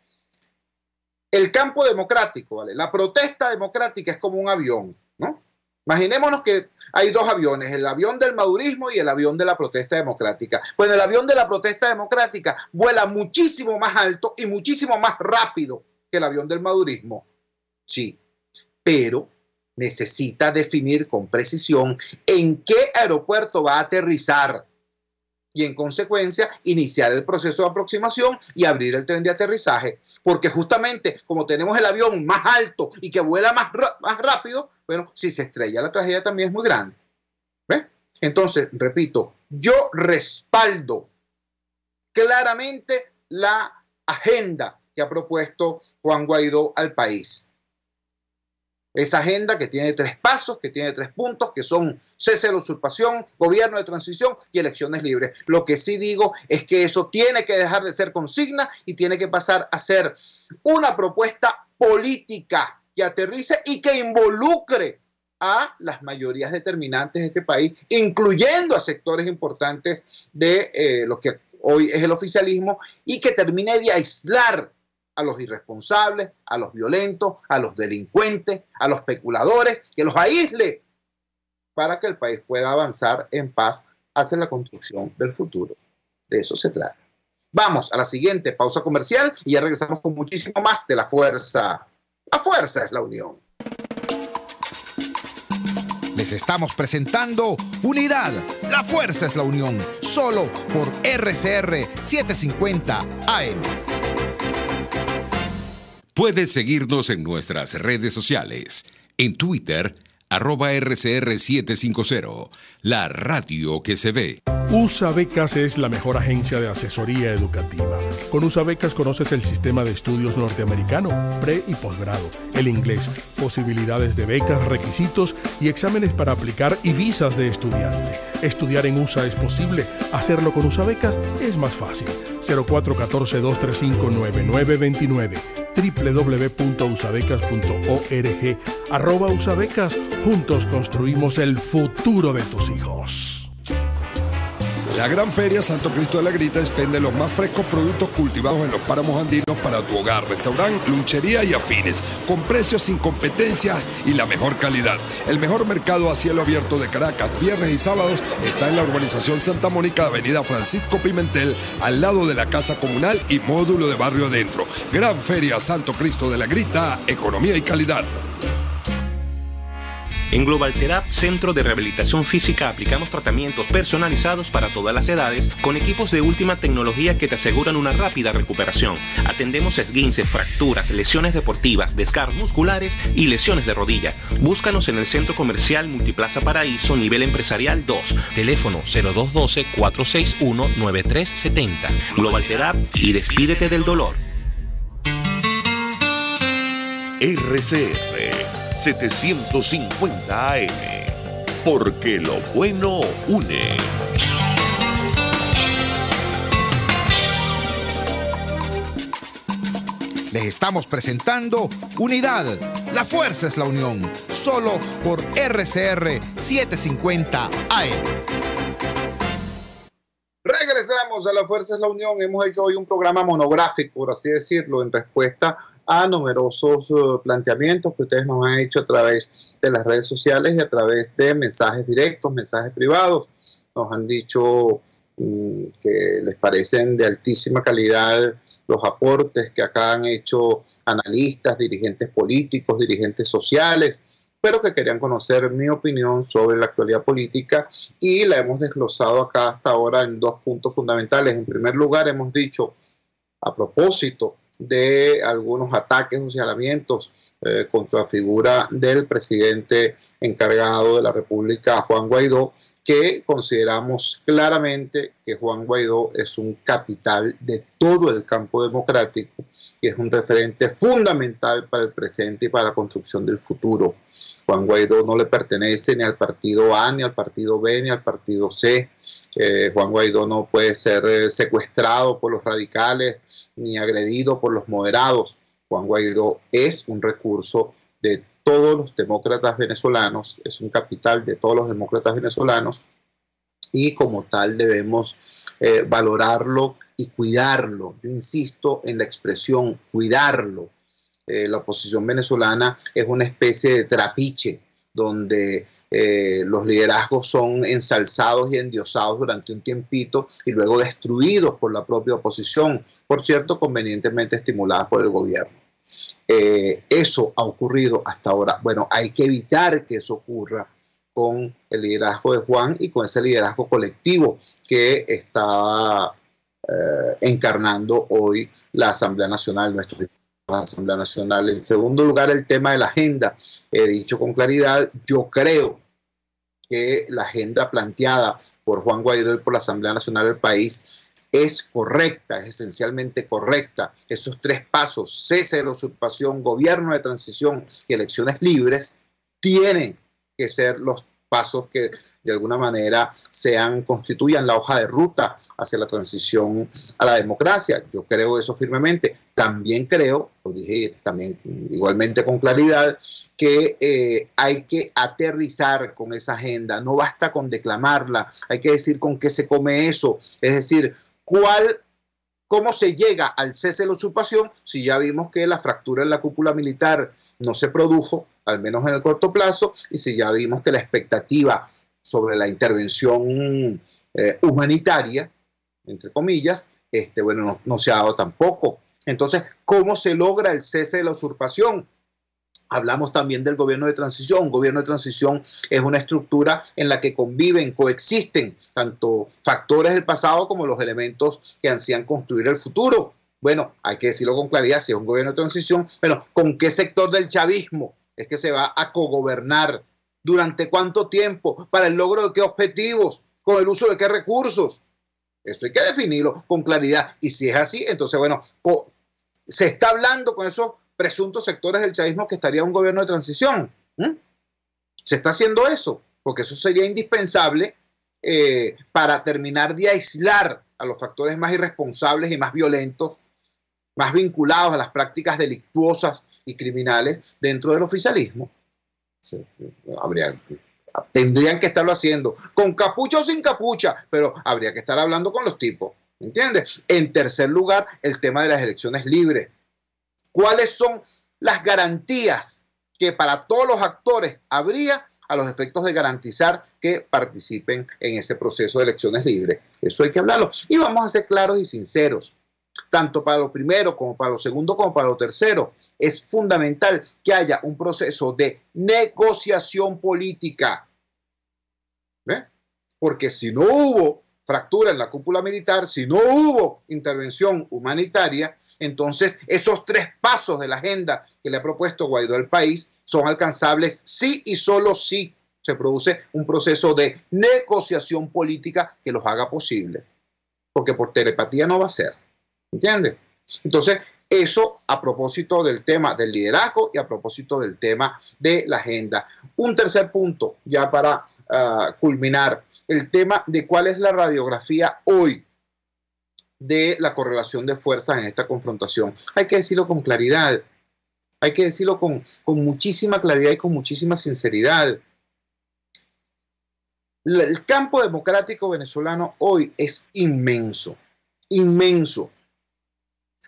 el campo democrático, ¿vale? La protesta democrática es como un avión, ¿no? Imaginémonos que hay dos aviones, el avión del madurismo y el avión de la protesta democrática. Bueno, el avión de la protesta democrática vuela muchísimo más alto y muchísimo más rápido que el avión del madurismo. Sí, pero necesita definir con precisión en qué aeropuerto va a aterrizar y en consecuencia iniciar el proceso de aproximación y abrir el tren de aterrizaje. Porque justamente como tenemos el avión más alto y que vuela más rápido, bueno, si se estrella la tragedia también es muy grande. ¿Ves? Entonces, repito, yo respaldo claramente la agenda que ha propuesto Juan Guaidó al país. Esa agenda que tiene 3 pasos, que tiene 3 puntos, que son cese de la usurpación, gobierno de transición y elecciones libres. Lo que sí digo es que eso tiene que dejar de ser consigna y tiene que pasar a ser una propuesta política que aterrice y que involucre a las mayorías determinantes de este país, incluyendo a sectores importantes de lo que hoy es el oficialismo, y que termine de aislar a los irresponsables, a los violentos, a los delincuentes, a los especuladores, que los aísle para que el país pueda avanzar en paz hacia la construcción del futuro. De eso se trata. Vamos a la siguiente pausa comercial y ya regresamos con muchísimo más de La Fuerza. La fuerza es la unión. Les estamos presentando Unidad. La fuerza es la unión. Solo por RCR 750 AM. Puedes seguirnos en nuestras redes sociales. En Twitter, @RCR750, la radio que se ve. USA Becas es la mejor agencia de asesoría educativa. Con USA Becas conoces el sistema de estudios norteamericano, pre y posgrado, el inglés, posibilidades de becas, requisitos y exámenes para aplicar y visas de estudiante. Estudiar en USA es posible, hacerlo con USA Becas es más fácil. 0414-235-9929, www.usabecas.org, @usabecas, juntos construimos el futuro de tus hijos. La Gran Feria Santo Cristo de la Grita expende los más frescos productos cultivados en los páramos andinos para tu hogar, restaurante, lunchería y afines, con precios sin competencia y la mejor calidad. El mejor mercado a cielo abierto de Caracas, viernes y sábados, está en la urbanización Santa Mónica, avenida Francisco Pimentel, al lado de la Casa Comunal y módulo de Barrio Adentro. Gran Feria Santo Cristo de la Grita, economía y calidad. En Global Therap, Centro de Rehabilitación Física, aplicamos tratamientos personalizados para todas las edades con equipos de última tecnología que te aseguran una rápida recuperación. Atendemos esguinces, fracturas, lesiones deportivas, desgarros musculares y lesiones de rodilla. Búscanos en el Centro Comercial Multiplaza Paraíso, nivel empresarial 2. Teléfono 0212-461-9370. Global Therap y despídete del dolor. RCR 750 AM, porque lo bueno une. Les estamos presentando Unidad. La fuerza es la unión. Solo por RCR 750 AM. Regresamos a La Fuerza es la Unión. Hemos hecho hoy un programa monográfico, por así decirlo, en respuesta a numerosos planteamientos que ustedes nos han hecho a través de las redes sociales y a través de mensajes directos, mensajes privados. Nos han dicho que les parecen de altísima calidad los aportes que acá han hecho analistas, dirigentes políticos, dirigentes sociales, pero que querían conocer mi opinión sobre la actualidad política y la hemos desglosado acá hasta ahora en 2 puntos fundamentales. En primer lugar, hemos dicho, a propósito de algunos ataques o señalamientos contra la figura del presidente encargado de la República, Juan Guaidó, que consideramos claramente que Juan Guaidó es un capital de todo el campo democrático y es un referente fundamental para el presente y para la construcción del futuro. Juan Guaidó no le pertenece ni al partido A, ni al partido B, ni al partido C. Juan Guaidó no puede ser secuestrado por los radicales ni agredido por los moderados. Juan Guaidó es un recurso de todos los demócratas venezolanos, es un capital de todos los demócratas venezolanos y como tal debemos valorarlo y cuidarlo. Yo insisto en la expresión cuidarlo. La oposición venezolana es una especie de trapiche donde los liderazgos son ensalzados y endiosados durante un tiempito y luego destruidos por la propia oposición, por cierto, convenientemente estimuladas por el gobierno. Eso ha ocurrido hasta ahora. Bueno, hay que evitar que eso ocurra con el liderazgo de Juan y con ese liderazgo colectivo que está encarnando hoy la Asamblea Nacional, nuestro la Asamblea Nacional. En segundo lugar, el tema de la agenda. He dicho con claridad, yo creo que la agenda planteada por Juan Guaidó y por la Asamblea Nacional del país es correcta, es esencialmente correcta. Esos tres pasos, cese de la usurpación, gobierno de transición y elecciones libres, tienen que ser los pasos que de alguna manera constituyan la hoja de ruta hacia la transición a la democracia. Yo creo eso firmemente. También creo, lo dije también igualmente con claridad, que hay que aterrizar con esa agenda. No basta con declamarla, hay que decir con qué se come eso. Es decir, ¿cómo se llega al cese de la usurpación si ya vimos que la fractura en la cúpula militar no se produjo, al menos en el corto plazo, y si ya vimos que la expectativa sobre la intervención humanitaria, entre comillas, no se ha dado tampoco? Entonces, ¿cómo se logra el cese de la usurpación? Hablamos también del gobierno de transición. Un gobierno de transición es una estructura en la que conviven, coexisten tanto factores del pasado como los elementos que ansían construir el futuro. Bueno, hay que decirlo con claridad, si es un gobierno de transición, pero ¿con qué sector del chavismo es que se va a cogobernar? ¿Durante cuánto tiempo? ¿Para el logro de qué objetivos? ¿Con el uso de qué recursos? Eso hay que definirlo con claridad. Y si es así, entonces, bueno, se está hablando con esos presuntos sectores del chavismo que estaría un gobierno de transición. Se está haciendo eso, porque eso sería indispensable para terminar de aislar a los factores más irresponsables y más violentos, más vinculados a las prácticas delictuosas y criminales dentro del oficialismo. Tendrían que estarlo haciendo, con capucha o sin capucha, pero habría que estar hablando con los tipos, ¿entiendes? En tercer lugar, el tema de las elecciones libres. ¿Cuáles son las garantías que para todos los actores habría a los efectos de garantizar que participen en ese proceso de elecciones libres? Eso hay que hablarlo. Y vamos a ser claros y sinceros. Tanto para lo primero, como para lo segundo, como para lo tercero, es fundamental que haya un proceso de negociación política. ¿Ve? Porque si no hubo fractura en la cúpula militar, si no hubo intervención humanitaria, entonces esos tres pasos de la agenda que le ha propuesto Guaidó al país son alcanzables sí y solo si se produce un proceso de negociación política que los haga posible. Porque por telepatía no va a ser. ¿Entiendes? Entonces, eso a propósito del tema del liderazgo y a propósito del tema de la agenda. Un tercer punto, ya para culminar, el tema de cuál es la radiografía hoy de la correlación de fuerzas en esta confrontación. Hay que decirlo con claridad, hay que decirlo con muchísima claridad y con muchísima sinceridad. El campo democrático venezolano hoy es inmenso, inmenso.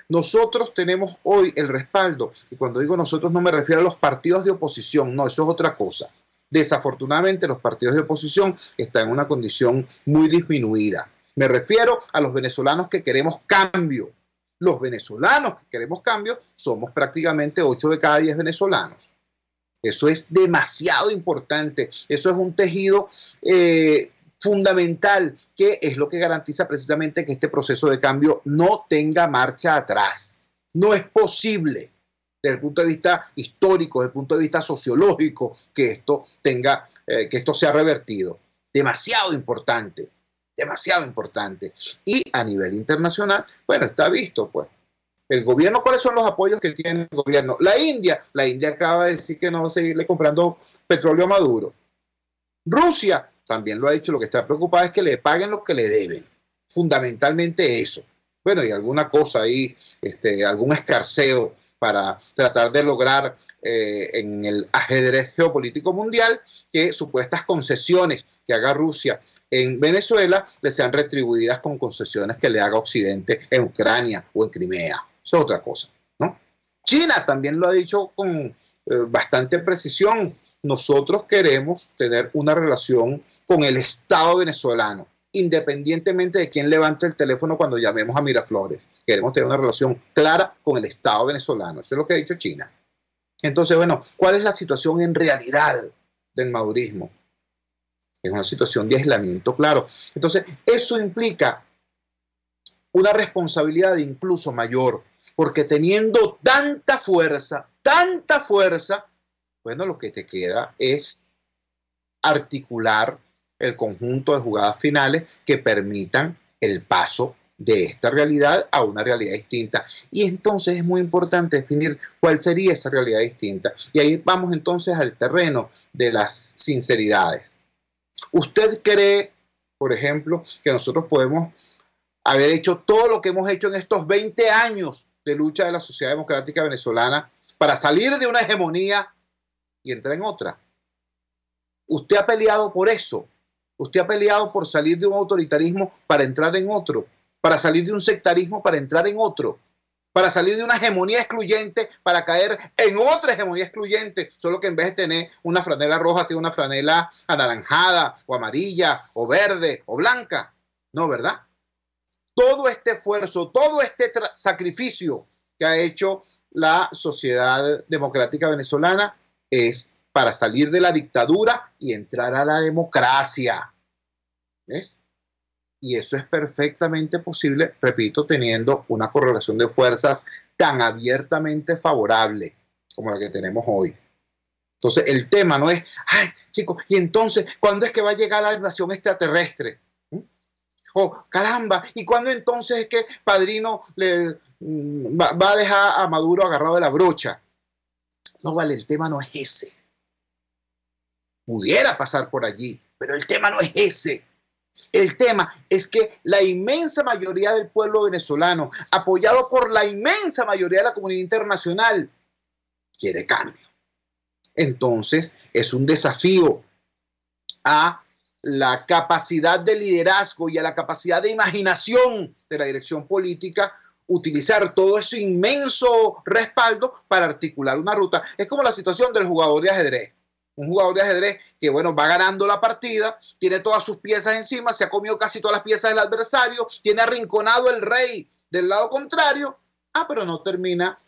Nosotros tenemos hoy el respaldo, y cuando digo nosotros no me refiero a los partidos de oposición, no, eso es otra cosa. Desafortunadamente los partidos de oposición están en una condición muy disminuida. Me refiero a los venezolanos que queremos cambio. Los venezolanos que queremos cambio somos prácticamente 8 de cada 10 venezolanos. Eso es demasiado importante. Eso es un tejido fundamental, que es lo que garantiza precisamente que este proceso de cambio no tenga marcha atrás. No es posible, desde el punto de vista histórico, desde el punto de vista sociológico, que esto sea revertido. demasiado importante, demasiado importante. Y a nivel internacional, bueno, está visto, pues. El gobierno, ¿cuáles son los apoyos que tiene el gobierno? La India acaba de decir que no va a seguirle comprando petróleo a Maduro. Rusia también lo ha dicho, lo que está preocupada es que le paguen lo que le deben. Fundamentalmente eso. Bueno, y alguna cosa ahí, algún escarceo para tratar de lograr en el ajedrez geopolítico mundial que supuestas concesiones que haga Rusia en Venezuela le sean retribuidas con concesiones que le haga Occidente en Ucrania o en Crimea. Eso es otra cosa, ¿no? China también lo ha dicho con bastante precisión. Nosotros queremos tener una relación con el Estado venezolano, independientemente de quién levante el teléfono cuando llamemos a Miraflores. Queremos tener una relación clara con el Estado venezolano. Eso es lo que ha dicho China. Entonces, bueno, ¿cuál es la situación en realidad del madurismo? Es una situación de aislamiento, claro. Entonces, eso implica una responsabilidad incluso mayor, porque teniendo tanta fuerza, bueno, lo que te queda es articular el conjunto de jugadas finales que permitan el paso de esta realidad a una realidad distinta. Y entonces es muy importante definir cuál sería esa realidad distinta. Y ahí vamos entonces al terreno de las sinceridades. ¿Usted cree, por ejemplo, que nosotros podemos haber hecho todo lo que hemos hecho en estos 20 años de lucha de la sociedad democrática venezolana para salir de una hegemonía y entrar en otra? Usted ha peleado por eso. Usted ha peleado por salir de un autoritarismo para entrar en otro, para salir de un sectarismo para entrar en otro, para salir de una hegemonía excluyente para caer en otra hegemonía excluyente, solo que en vez de tener una franela roja, tiene una franela anaranjada o amarilla o verde o blanca. No, ¿verdad? Todo este esfuerzo, todo este sacrificio que ha hecho la sociedad democrática venezolana es para salir de la dictadura y entrar a la democracia. ¿Ves? Y eso es perfectamente posible, repito, teniendo una correlación de fuerzas tan abiertamente favorable como la que tenemos hoy. Entonces, el tema no es, ay, chicos, y entonces, ¿cuándo es que va a llegar la invasión extraterrestre? O, caramba, ¿y cuándo entonces es que Padrino va a dejar a Maduro agarrado de la brocha? No, vale, el tema no es ese. Pudiera pasar por allí, pero el tema no es ese. El tema es que la inmensa mayoría del pueblo venezolano, apoyado por la inmensa mayoría de la comunidad internacional, quiere cambio. Entonces, es un desafío a la capacidad de liderazgo y a la capacidad de imaginación de la dirección política, utilizar todo ese inmenso respaldo para articular una ruta. Es como la situación del jugador de ajedrez. Un jugador de ajedrez que, bueno, va ganando la partida, tiene todas sus piezas encima, se ha comido casi todas las piezas del adversario, tiene arrinconado el rey del lado contrario, pero no termina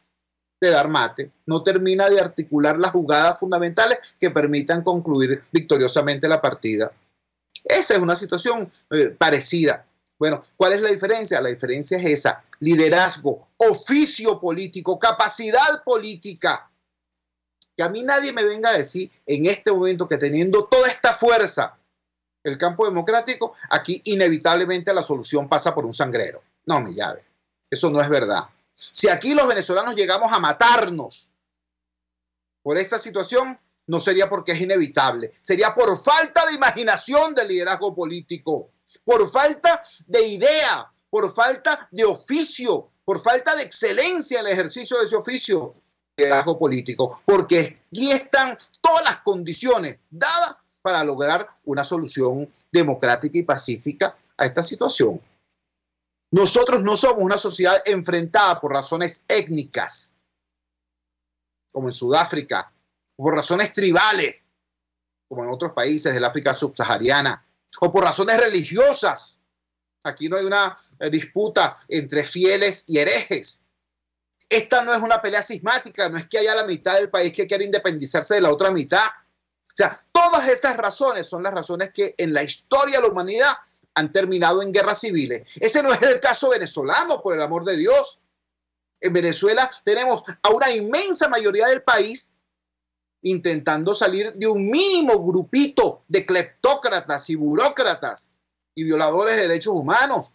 de dar mate, no termina de articular las jugadas fundamentales que permitan concluir victoriosamente la partida. Esa es una situación parecida. Bueno, ¿cuál es la diferencia? La diferencia es esa: liderazgo, oficio político, capacidad política. Que a mí nadie me venga a decir en este momento que teniendo toda esta fuerza el campo democrático, aquí inevitablemente la solución pasa por un sangrero. No, mi llave. Eso no es verdad. Si aquí los venezolanos llegamos a matarnos por esta situación, no sería porque es inevitable. Sería por falta de imaginación del liderazgo político, por falta de idea, por falta de oficio, por falta de excelencia en el ejercicio de ese oficio. Liderazgo político, porque aquí están todas las condiciones dadas para lograr una solución democrática y pacífica a esta situación. Nosotros no somos una sociedad enfrentada por razones étnicas, como en Sudáfrica, por razones tribales, como en otros países del África subsahariana, o por razones religiosas. Aquí no hay una disputa entre fieles y herejes. Esta no es una pelea cismática, no es que haya la mitad del país que quiere independizarse de la otra mitad. O sea, todas esas razones son las razones que en la historia de la humanidad han terminado en guerras civiles. Ese no es el caso venezolano, por el amor de Dios. En Venezuela tenemos a una inmensa mayoría del país intentando salir de un mínimo grupito de cleptócratas y burócratas y violadores de derechos humanos,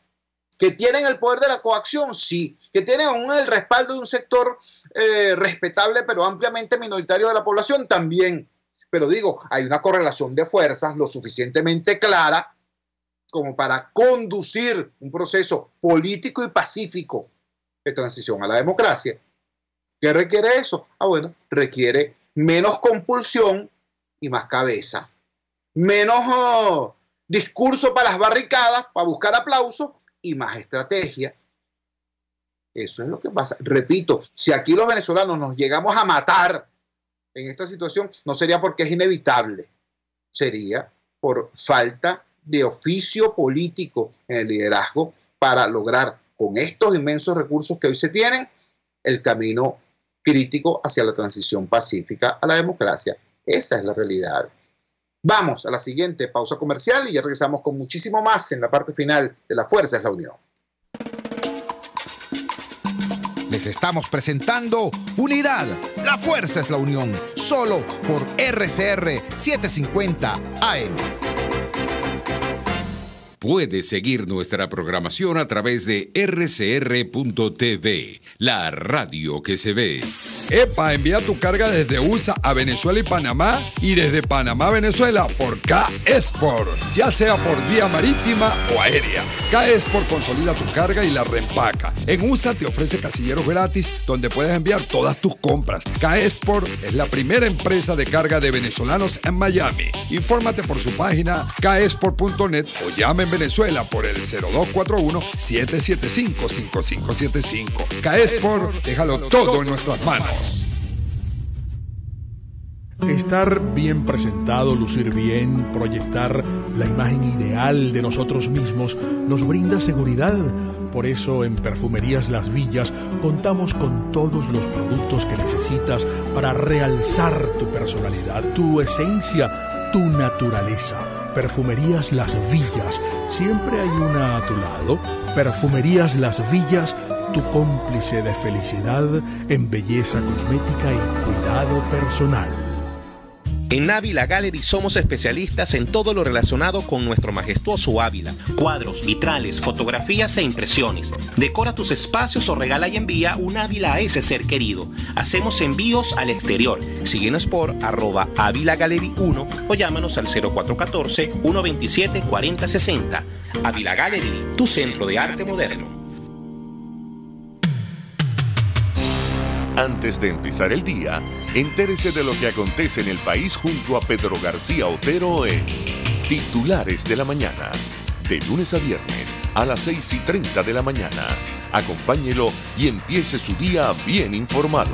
que tienen el poder de la coacción, sí, que tienen aún el respaldo de un sector respetable pero ampliamente minoritario de la población también. Pero digo, hay una correlación de fuerzas lo suficientemente clara como para conducir un proceso político y pacífico de transición a la democracia. ¿Qué requiere eso? Bueno, requiere menos compulsión y más cabeza. Menos discurso para las barricadas, para buscar aplausos, y más estrategia. Eso es lo que pasa. Repito, si aquí los venezolanos nos llegamos a matar en esta situación, no sería porque es inevitable, sería por falta de oficio político en el liderazgo para lograr con estos inmensos recursos que hoy se tienen el camino crítico hacia la transición pacífica a la democracia. Esa es la realidad. Vamos a la siguiente pausa comercial y ya regresamos con muchísimo más en la parte final de La Fuerza es la Unión. Les estamos presentando Unidad, la fuerza es la unión, solo por RCR 750 AM. Puedes seguir nuestra programación a través de rcr.tv, la radio que se ve. EPA envía tu carga desde USA a Venezuela y Panamá y desde Panamá a Venezuela por K-Export, ya sea por vía marítima o aérea. K-Export consolida tu carga y la reempaca. En USA te ofrece casilleros gratis donde puedes enviar todas tus compras. K-Export es la primera empresa de carga de venezolanos en Miami. Infórmate por su página kexport.net o llama en Venezuela por el 0241-775-5575. K-Export, déjalo todo en nuestras manos. Estar bien presentado, lucir bien, proyectar la imagen ideal de nosotros mismos nos brinda seguridad. Por eso en Perfumerías Las Villas contamos con todos los productos que necesitas para realzar tu personalidad, tu esencia, tu naturaleza. Perfumerías Las Villas, siempre hay una a tu lado. Perfumerías Las Villas, tu cómplice de felicidad en belleza cosmética y cuidado personal. En Ávila Gallery somos especialistas en todo lo relacionado con nuestro majestuoso Ávila. Cuadros, vitrales, fotografías e impresiones. Decora tus espacios o regala y envía un Ávila a ese ser querido. Hacemos envíos al exterior. Síguenos por @AvilaGallery1 o llámanos al 0414-127-4060. Ávila Gallery, tu centro de arte moderno. Antes de empezar el día, entérese de lo que acontece en el país junto a Pedro García Otero en Titulares de la Mañana. De lunes a viernes a las 6:30 de la mañana. Acompáñelo y empiece su día bien informado.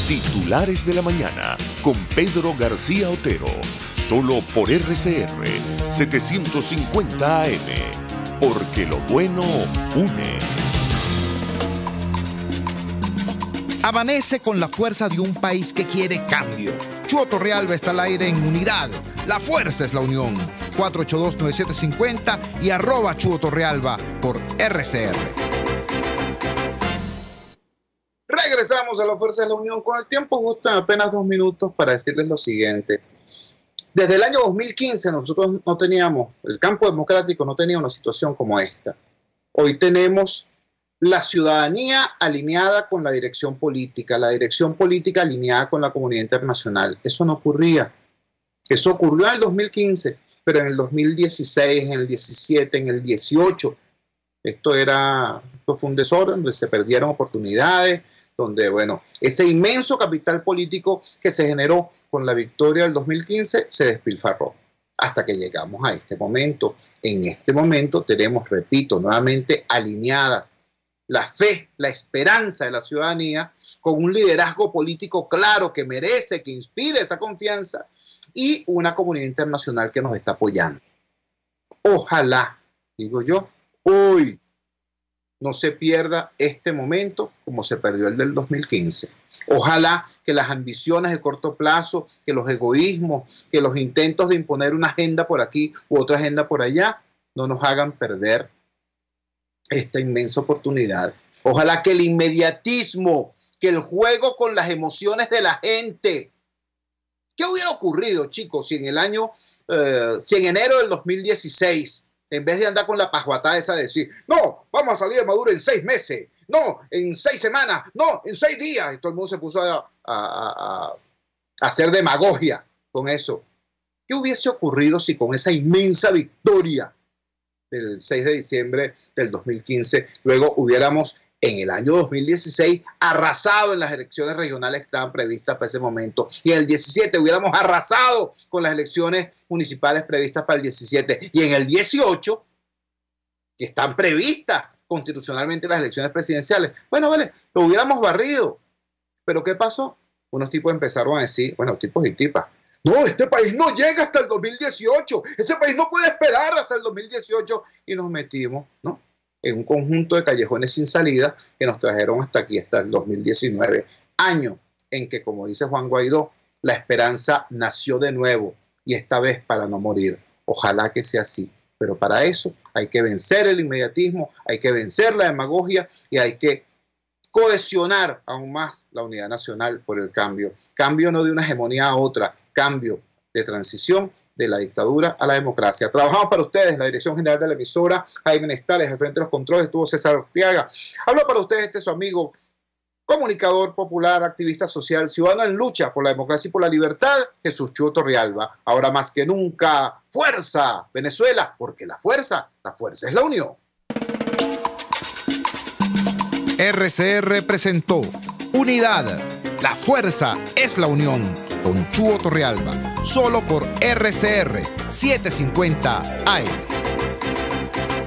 Titulares de la Mañana con Pedro García Otero. Solo por RCR 750 AM. Porque lo bueno une. Amanece con la fuerza de un país que quiere cambio. Chuo Torrealba está al aire en Unidad. La fuerza es la unión. 482-9750 y @Chuo Torrealba por RCR. Regresamos a La Fuerza de la Unión. Con el tiempo justo, en apenas 2 minutos, para decirles lo siguiente. Desde el año 2015 nosotros no teníamos, el campo democrático no tenía una situación como esta. Hoy tenemos la ciudadanía alineada con la dirección política alineada con la comunidad internacional. Eso no ocurría. Eso ocurrió en el 2015, pero en el 2016, en el 17, en el 18, esto fue un desorden donde se perdieron oportunidades, donde, bueno, ese inmenso capital político que se generó con la victoria del 2015 se despilfarró. Hasta que llegamos a este momento. En este momento tenemos, repito, nuevamente alineadas la fe, la esperanza de la ciudadanía, con un liderazgo político claro que merece, que inspire esa confianza, y una comunidad internacional que nos está apoyando. Ojalá, digo yo, hoy no se pierda este momento como se perdió el del 2015. Ojalá que las ambiciones de corto plazo, que los egoísmos, que los intentos de imponer una agenda por aquí u otra agenda por allá, no nos hagan perder esta inmensa oportunidad. Ojalá que el inmediatismo, que el juego con las emociones de la gente, ¿Qué hubiera ocurrido, chicos, si en enero del 2016, en vez de andar con la pajuatada esa de decir, no, vamos a salir de Maduro en 6 meses, no, en 6 semanas, no, en 6 días, y todo el mundo se puso a hacer demagogia con eso? ¿Qué hubiese ocurrido si con esa inmensa victoria del 6 de diciembre del 2015, luego hubiéramos en el año 2016 arrasado en las elecciones regionales que estaban previstas para ese momento, y en el 17 hubiéramos arrasado con las elecciones municipales previstas para el 17, y en el 18, que están previstas constitucionalmente las elecciones presidenciales, bueno, vale, lo hubiéramos barrido? ¿Pero qué pasó? Unos tipos empezaron a decir, bueno, tipos y tipas, no, este país no llega hasta el 2018, este país no puede esperar hasta el 2018, y nos metimos, ¿no?, en un conjunto de callejones sin salida que nos trajeron hasta aquí, hasta el 2019, año en que, como dice Juan Guaidó, la esperanza nació de nuevo, y esta vez para no morir. Ojalá que sea así, pero para eso hay que vencer el inmediatismo, hay que vencer la demagogia y hay que cohesionar aún más la unidad nacional por el cambio. Cambio no de una hegemonía a otra, cambio de transición de la dictadura a la democracia. Trabajamos para ustedes, la dirección general de la emisora, Jaime Nestales, al frente de los controles estuvo César Orteaga. Hablo para ustedes su amigo, comunicador popular, activista social, ciudadano en lucha por la democracia y por la libertad, Jesús Chuo Torrealba. Ahora más que nunca, fuerza, Venezuela, porque la fuerza es la unión. RCR presentó Unidad, la fuerza es la unión, con Chuo Torrealba, solo por RCR 750 AM.